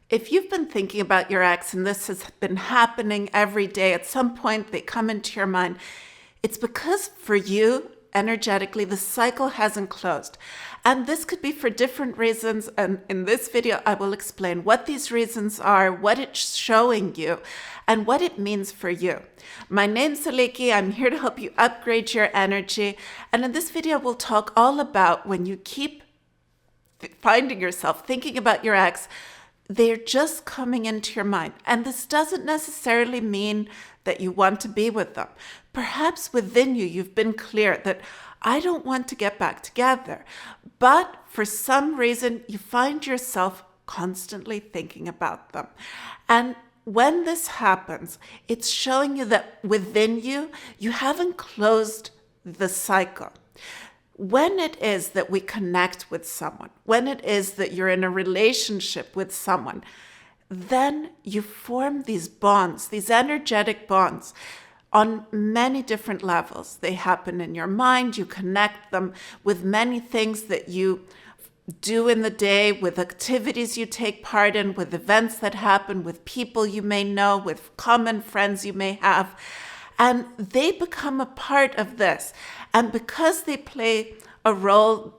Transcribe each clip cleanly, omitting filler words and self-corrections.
If you've been thinking about your ex and this has been happening every day, at some point they come into your mind, it's because for you, energetically, the cycle hasn't closed. And this could be for different reasons. And in this video, I will explain what these reasons are, what it's showing you, and what it means for you. My name's Aliki. I'm here to help you upgrade your energy. And in this video, we'll talk all about when you keep finding yourself thinking about your ex, they're just coming into your mind. And this doesn't necessarily mean that you want to be with them. Perhaps within you, you've been clear that I don't want to get back together. But for some reason, you find yourself constantly thinking about them. And when this happens, it's showing you that within you, you haven't closed the cycle. When it is that we connect with someone, when it is that you're in a relationship with someone, then you form these bonds, these energetic bonds on many different levels. They happen in your mind. You connect them with many things that you do in the day, with activities you take part in, with events that happen, with people you may know, with common friends you may have. And they become a part of this. And because they play a role,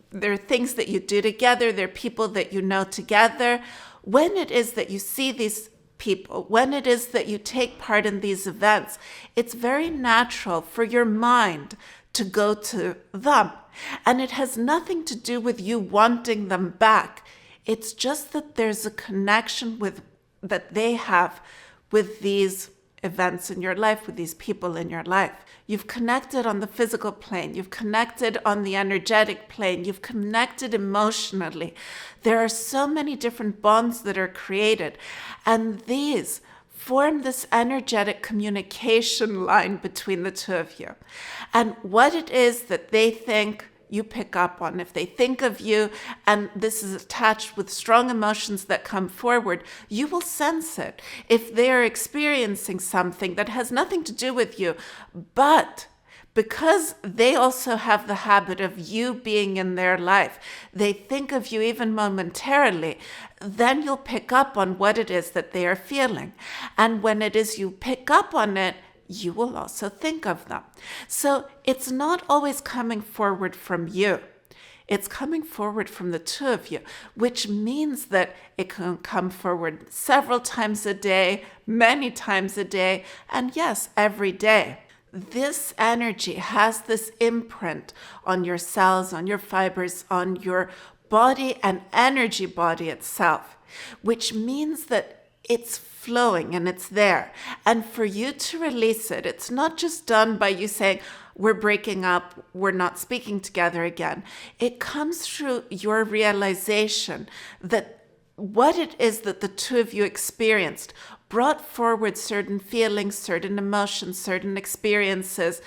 there are things that you do together, there are people that you know together. When it is that you see these people, when it is that you take part in these events, it's very natural for your mind to go to them. And it has nothing to do with you wanting them back. It's just that there's a connection that they have with these events in your life, with these people in your life. You've connected on the physical plane. You've connected on the energetic plane. You've connected emotionally. There are so many different bonds that are created, and these form this energetic communication line between the two of you. And what it is that they think, you pick up on. If they think of you and this is attached with strong emotions that come forward, you will sense it. If they're experiencing something that has nothing to do with you, but because they also have the habit of you being in their life, they think of you even momentarily, then you'll pick up on what it is that they are feeling. And when it is you pick up on it, you will also think of them. So it's not always coming forward from you. It's coming forward from the two of you, which means that it can come forward several times a day, many times a day, and yes, every day. This energy has this imprint on your cells, on your fibers, on your body and energy body itself, which means that it's flowing and it's there. And for you to release it, it's not just done by you saying, we're breaking up, we're not speaking together again. It comes through your realization that what it is that the two of you experienced brought forward certain feelings, certain emotions, certain experiences,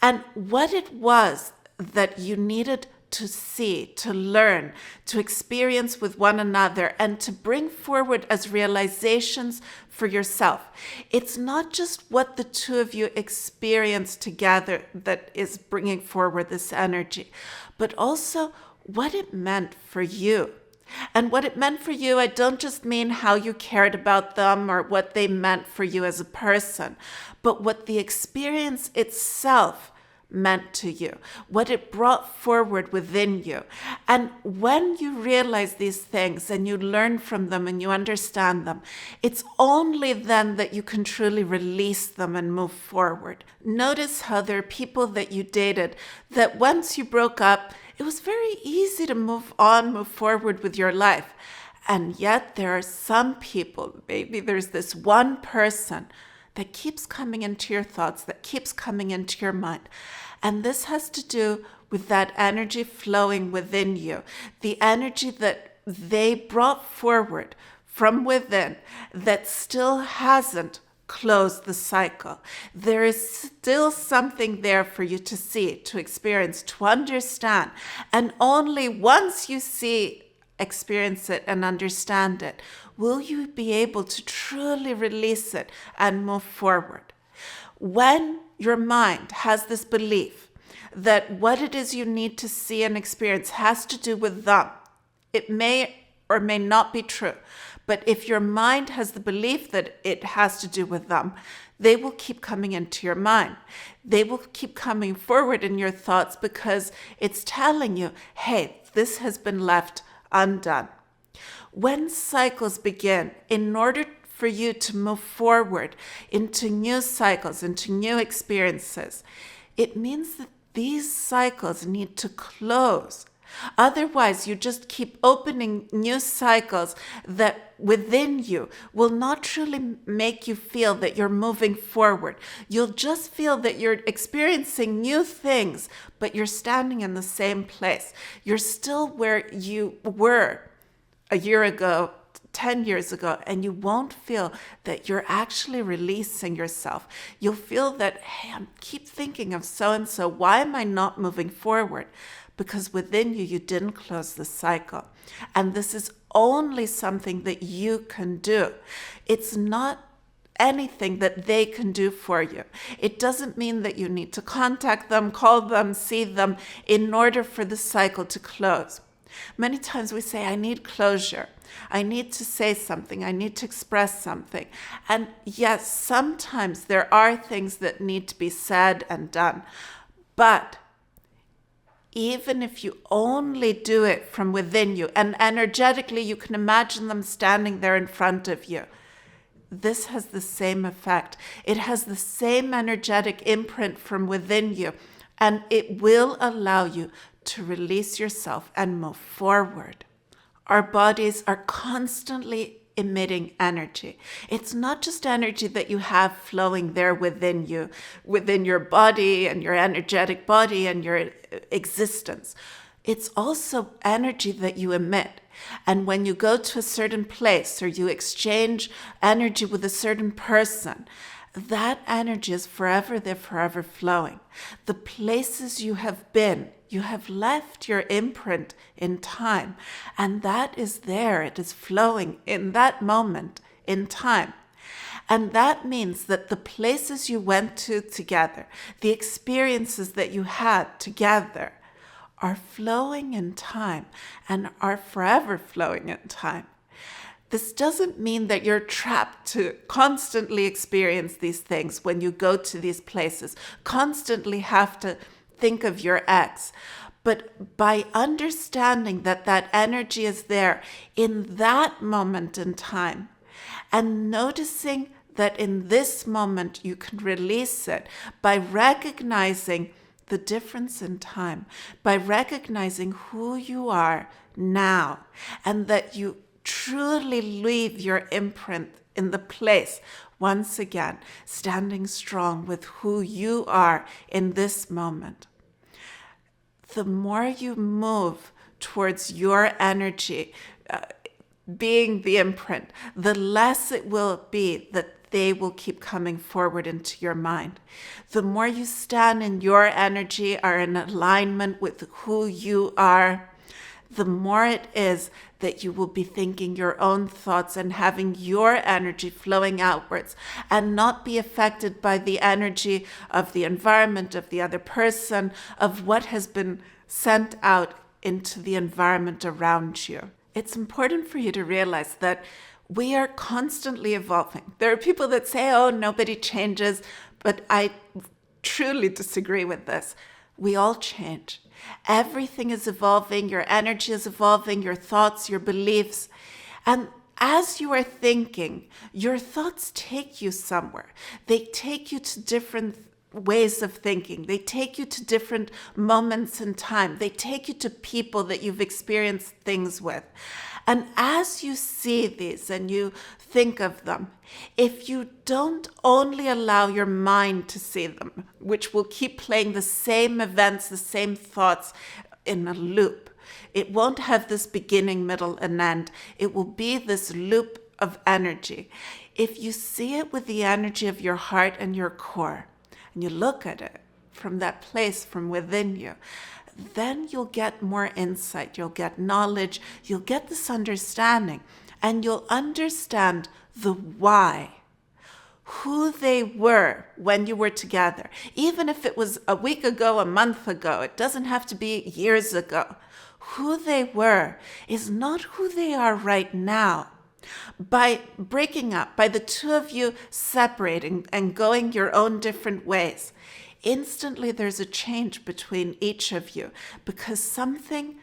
and what it was that you needed to see, to learn, to experience with one another, and to bring forward as realizations for yourself. It's not just what the two of you experience together that is bringing forward this energy, but also what it meant for you. And what it meant for you, I don't just mean how you cared about them or what they meant for you as a person, but what the experience itself meant to you, what it brought forward within you. And when you realize these things and you learn from them and you understand them, it's only then that you can truly release them and move forward. Notice how there are people that you dated that once you broke up, it was very easy to move on, move forward with your life. And yet there are some people, maybe there's this one person that keeps coming into your thoughts, that keeps coming into your mind. And this has to do with that energy flowing within you, the energy that they brought forward from within that still hasn't closed the cycle. There is still something there for you to see, to experience, to understand. And only once you see, experience it, and understand it, will you be able to truly release it and move forward. When your mind has this belief that what it is you need to see and experience has to do with them, it may or may not be true. But if your mind has the belief that it has to do with them, they will keep coming into your mind. They will keep coming forward in your thoughts because it's telling you, hey, this has been left undone. When cycles begin, in order for you to move forward into new cycles, into new experiences, it means that these cycles need to close. Otherwise, you just keep opening new cycles that within you will not truly make you feel that you're moving forward. You'll just feel that you're experiencing new things, but you're standing in the same place. You're still where you were a year ago, 10 years ago, and you won't feel that you're actually releasing yourself. You'll feel that, hey, I keep thinking of so-and-so. Why am I not moving forward? Because within you, you didn't close the cycle. And this is only something that you can do. It's not anything that they can do for you. It doesn't mean that you need to contact them, call them, see them in order for the cycle to close. Many times we say, I need closure. I need to say something. I need to express something. And yes, sometimes there are things that need to be said and done. But even if you only do it from within you, and energetically you can imagine them standing there in front of you, this has the same effect. It has the same energetic imprint from within you, and it will allow you to release yourself and move forward. Our bodies are constantly emitting energy. It's not just energy that you have flowing there within you, within your body and your energetic body and your existence. It's also energy that you emit. And when you go to a certain place or you exchange energy with a certain person, that energy is forever there, forever flowing. The places you have been, you have left your imprint in time, and that is there. It is flowing in that moment in time. And that means that the places you went to together, the experiences that you had together, are flowing in time and are forever flowing in time. This doesn't mean that you're trapped to constantly experience these things when you go to these places, constantly have to think of your ex. But by understanding that that energy is there in that moment in time, and noticing that in this moment you can release it by recognizing the difference in time, by recognizing who you are now, and that you truly leave your imprint in the place, once again, standing strong with who you are in this moment. The more you move towards your energy, being the imprint, the less it will be that they will keep coming forward into your mind. The more you stand in your energy, are in alignment with who you are, the more it is that you will be thinking your own thoughts and having your energy flowing outwards and not be affected by the energy of the environment, of the other person, of what has been sent out into the environment around you. It's important for you to realize that we are constantly evolving. There are people that say, oh, nobody changes, but I truly disagree with this. We all change. Everything is evolving. Your energy is evolving, your thoughts, your beliefs. And as you are thinking, your thoughts take you somewhere. They take you to different ways of thinking. They take you to different moments in time. They take you to people that you've experienced things with. And as you see these and you think of them, if you don't only allow your mind to see them, which will keep playing the same events, the same thoughts in a loop, it won't have this beginning, middle, and end. It will be this loop of energy. If you see it with the energy of your heart and your core, and you look at it from that place from within you, then you'll get more insight, you'll get knowledge, you'll get this understanding, and you'll understand the why, who they were when you were together. Even if it was a week ago, a month ago, it doesn't have to be years ago. who they were is not who they are right now. By breaking up, by the two of you separating and going your own different ways, instantly there's a change between each of you because something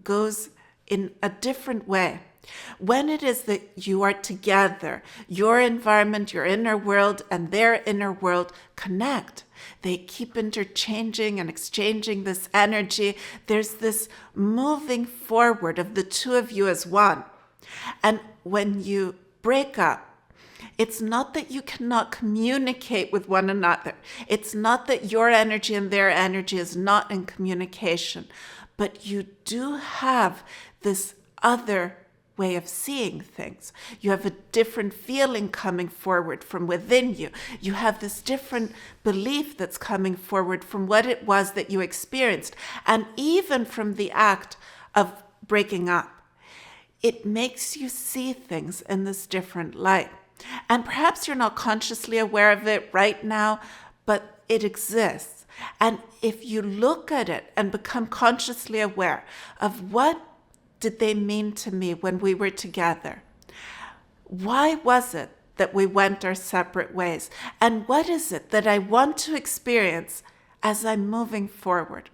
goes in a different way. When it is that you are together, your environment, your inner world, and their inner world connect. They keep interchanging and exchanging this energy. There's this moving forward of the two of you as one. And when you break up, it's not that you cannot communicate with one another. It's not that your energy and their energy is not in communication. But you do have this other way of seeing things. You have a different feeling coming forward from within you. You have this different belief that's coming forward from what it was that you experienced. And even from the act of breaking up, it makes you see things in this different light. And perhaps you're not consciously aware of it right now, but it exists. And if you look at it and become consciously aware of what did they mean to me when we were together? Why was it that we went our separate ways? And what is it that I want to experience as I'm moving forward?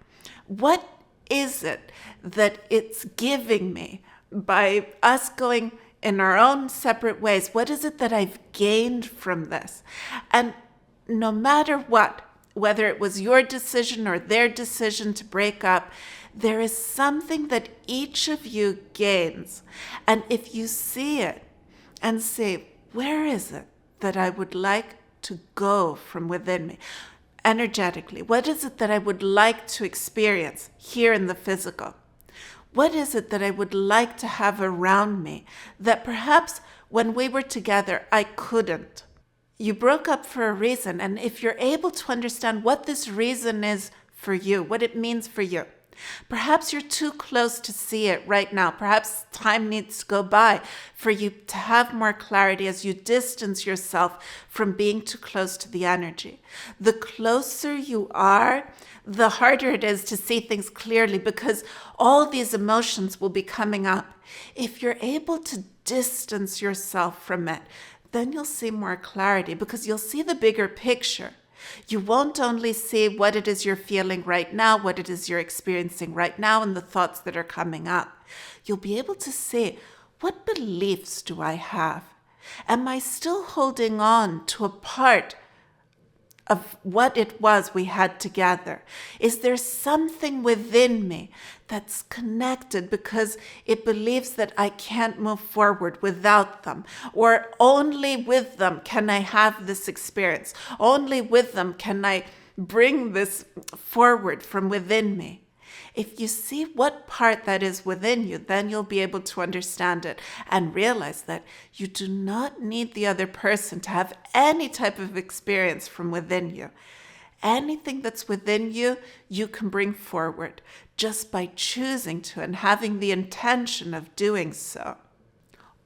What is it that it's giving me by us going in our own separate ways? What is it that I've gained from this? And no matter what, whether it was your decision or their decision to break up, there is something that each of you gains. And if you see it and say, where is it that I would like to go from within me energetically? What is it that I would like to experience here in the physical? What is it that I would like to have around me that perhaps when we were together, I couldn't? You broke up for a reason. And if you're able to understand what this reason is for you, what it means for you, perhaps you're too close to see it right now. Perhaps time needs to go by for you to have more clarity as you distance yourself from being too close to the energy. The closer you are, the harder it is to see things clearly because all these emotions will be coming up. If you're able to distance yourself from it, then you'll see more clarity because you'll see the bigger picture. You won't only see what it is you're feeling right now, what it is you're experiencing right now, and the thoughts that are coming up. You'll be able to see, what beliefs do I have? Am I still holding on to a part of what it was we had together? Is there something within me that's connected because it believes that I can't move forward without them? Or only with them can I have this experience? Only with them can I bring this forward from within me? If you see what part that is within you, then you'll be able to understand it and realize that you do not need the other person to have any type of experience from within you. Anything that's within you, you can bring forward just by choosing to and having the intention of doing so.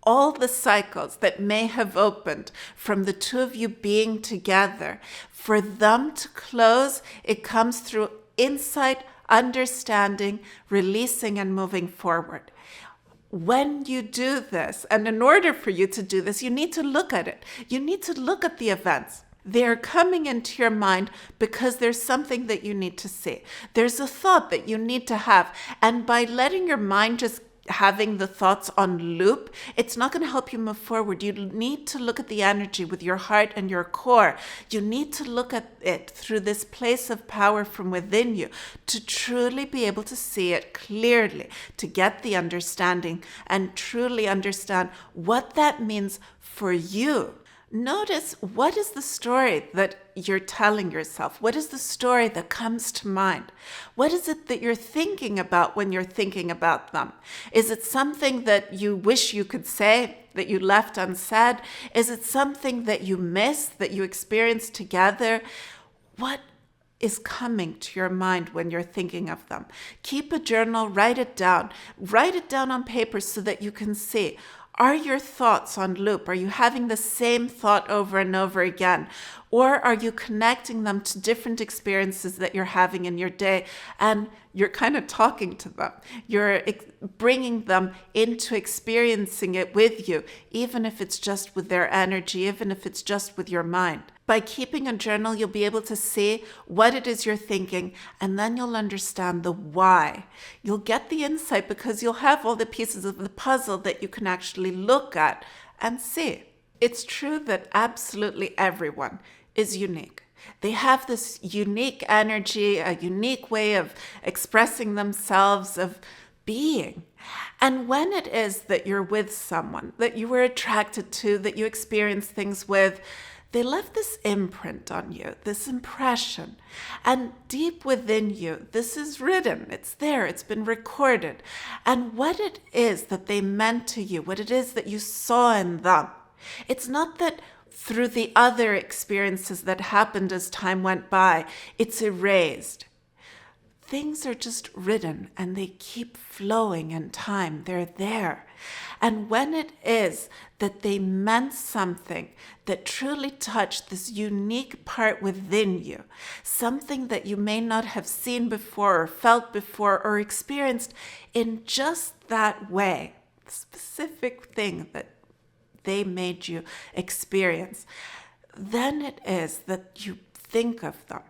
All the cycles that may have opened from the two of you being together, for them to close, it comes through insight, understanding, releasing, and moving forward. When you do this, and in order for you to do this, you need to look at it. You need to look at the events. They're coming into your mind because there's something that you need to see. There's a thought that you need to have. And by letting your mind just having the thoughts on loop, it's not going to help you move forward. You need to look at the energy with your heart and your core. You need to look at it through this place of power from within you to truly be able to see it clearly, to get the understanding and truly understand what that means for you. Notice, what is the story that you're telling yourself? What is the story that comes to mind? What is it that you're thinking about when you're thinking about them? Is it something that you wish you could say, that you left unsaid? Is it something that you miss, that you experienced together? What is coming to your mind when you're thinking of them? Keep a journal, write it down. Write it down on paper so that you can see. Are your thoughts on loop? Are you having the same thought over and over again? Or are you connecting them to different experiences that you're having in your day? And you're kind of talking to them. You're bringing them into experiencing it with you, even if it's just with their energy, even if it's just with your mind. By keeping a journal, you'll be able to see what it is you're thinking, and then you'll understand the why. You'll get the insight because you'll have all the pieces of the puzzle that you can actually look at and see. It's true that absolutely everyone is unique. They have this unique energy, a unique way of expressing themselves, of being. And when it is that you're with someone that you were attracted to, that you experience things with, they left this imprint on you, this impression. And deep within you, this is written, it's there, it's been recorded. And what it is that they meant to you, what it is that you saw in them, it's not that through the other experiences that happened as time went by, it's erased. Things are just written and they keep flowing in time. They're there. And when it is that they meant something that truly touched this unique part within you, something that you may not have seen before or felt before or experienced in just that way, the specific thing that they made you experience, then it is that you think of them.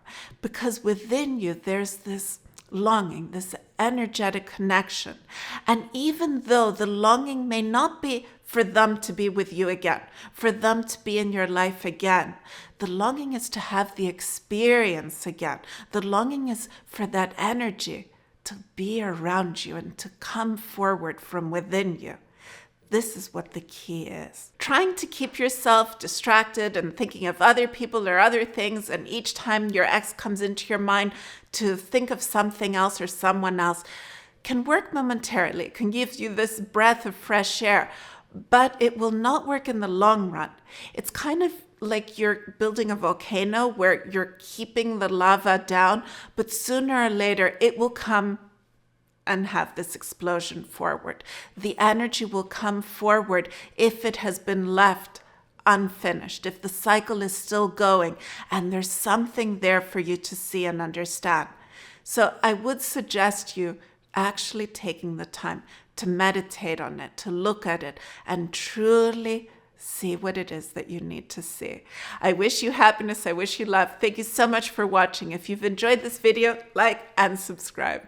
Because within you, there's this longing, this energetic connection. And even though the longing may not be for them to be with you again, for them to be in your life again, the longing is to have the experience again. The longing is for that energy to be around you and to come forward from within you. This is what the key is. Trying to keep yourself distracted and thinking of other people or other things, and each time your ex comes into your mind to think of something else or someone else, can work momentarily. It can give you this breath of fresh air, but it will not work in the long run. It's kind of like you're building a volcano where you're keeping the lava down, but sooner or later it will come and have this explosion forward. The energy will come forward if it has been left unfinished, if the cycle is still going and there's something there for you to see and understand. So I would suggest you actually taking the time to meditate on it, to look at it and truly see what it is that you need to see. I wish you happiness. I wish you love. Thank you so much for watching. If you've enjoyed this video, like and subscribe.